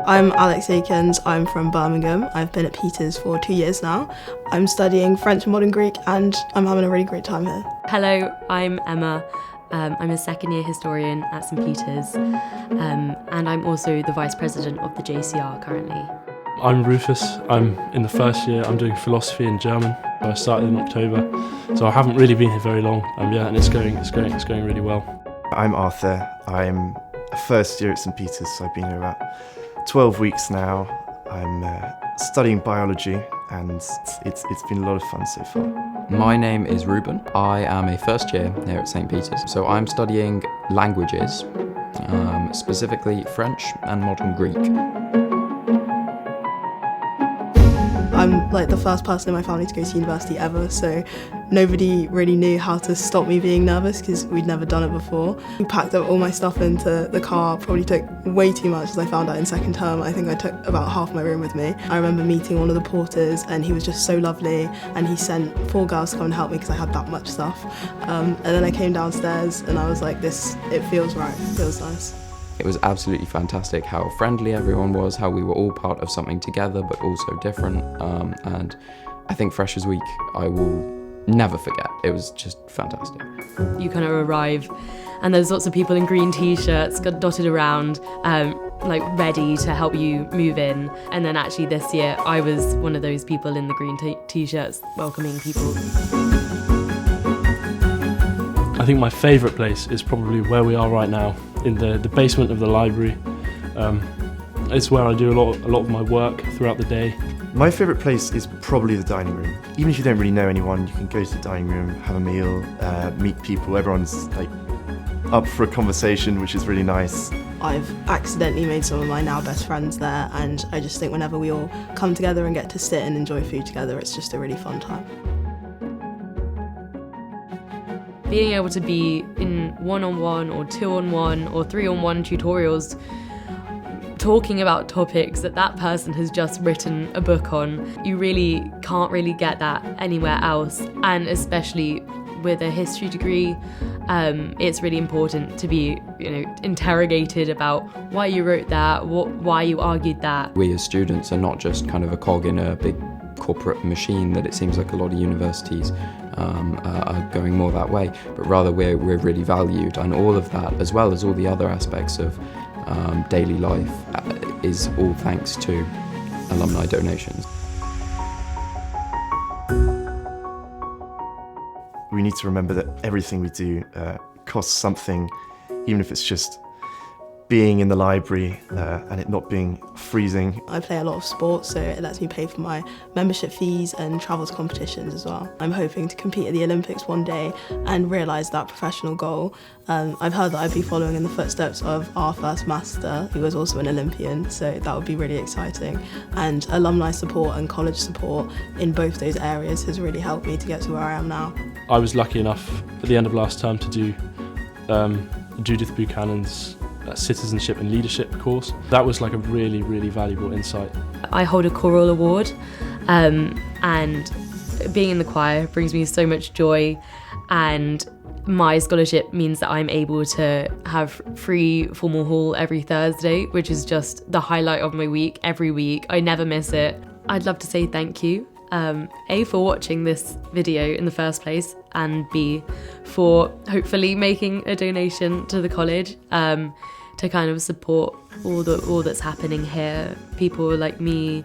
I'm Alex Akins, I'm from Birmingham. I've been at Peters for 2 years now. I'm studying French and Modern Greek and I'm having a really great time here. Hello, I'm Emma. I'm a second year historian at St Peters and I'm also the Vice President of the JCR currently. I'm Rufus, I'm in the first year, I'm doing philosophy and German. I started in October, so I haven't really been here very long, and it's going really well. I'm Arthur, I'm a first year at St Peters, so I've been here about 12 weeks now. I'm studying biology and it's been a lot of fun so far. My name is Ruben. I am a first year here at St Peters. So I'm studying languages, specifically French and Modern Greek. I'm like the first person in my family to go to university ever, so nobody really knew how to stop me being nervous because we'd never done it before. We packed up all my stuff into the car, probably took way too much as I found out in second term. I think I took about half my room with me. I remember meeting one of the porters and he was just so lovely and he sent 4 girls to come and help me because I had that much stuff. And then I came downstairs and I was like, it feels right, it feels nice. It was absolutely fantastic how friendly everyone was, how we were all part of something together but also different, and I think Freshers Week I will never forget. It was just fantastic. You kind of arrive and there's lots of people in green t-shirts dotted around, like ready to help you move in, and then actually this year I was one of those people in the green t-shirts welcoming people. I think my favourite place is probably where we are right now, in the basement of the library. It's where I do a lot of my work throughout the day. My favourite place is probably the dining room. Even if you don't really know anyone, you can go to the dining room, have a meal, meet people. Everyone's like up for a conversation, which is really nice. I've accidentally made some of my now best friends there, and I just think whenever we all come together and get to sit and enjoy food together, it's just a really fun time. Being able to be in 1-on-1 or 2-on-1 or 3-on-1 tutorials talking about topics that person has just written a book on, you really can't really get that anywhere else. And especially with a history degree, it's really important to be, interrogated about why you wrote that, why you argued that. We as students are not just kind of a cog in a big corporate machine that it seems like a lot of universities are going more that way, but rather we're really valued, and all of that, as well as all the other aspects of daily life, is all thanks to alumni donations. We need to remember that everything we do costs something, even if it's just being in the library and it not being freezing. I play a lot of sports, so it lets me pay for my membership fees and travel to competitions as well. I'm hoping to compete at the Olympics one day and realise that professional goal. I've heard that I'd be following in the footsteps of our first master, who was also an Olympian, so that would be really exciting. And alumni support and college support in both those areas has really helped me to get to where I am now. I was lucky enough at the end of last term to do Judith Buchanan's Citizenship and Leadership course. That was like a really, really valuable insight. I hold a choral award, and being in the choir brings me so much joy, and my scholarship means that I'm able to have free formal hall every Thursday, which is just the highlight of my week every week. I never miss it. I'd love to say thank you, A, for watching this video in the first place, and B, for hopefully making a donation to the college to kind of support all that's happening here. People like me,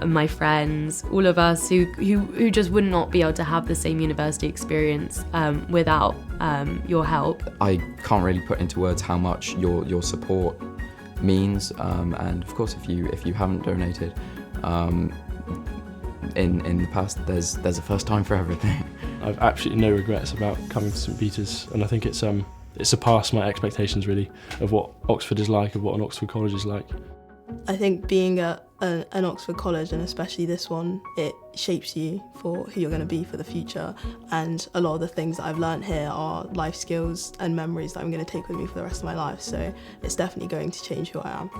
my friends, all of us who just would not be able to have the same university experience without your help. I can't really put into words how much your support means, and of course if you haven't donated in the past, there's a first time for everything. I've absolutely no regrets about coming to St Peters, and I think it surpassed my expectations really of what Oxford is like, of what an Oxford college is like. I think being at an Oxford college, and especially this one, it shapes you for who you're going to be for the future, and a lot of the things that I've learnt here are life skills and memories that I'm going to take with me for the rest of my life, so it's definitely going to change who I am.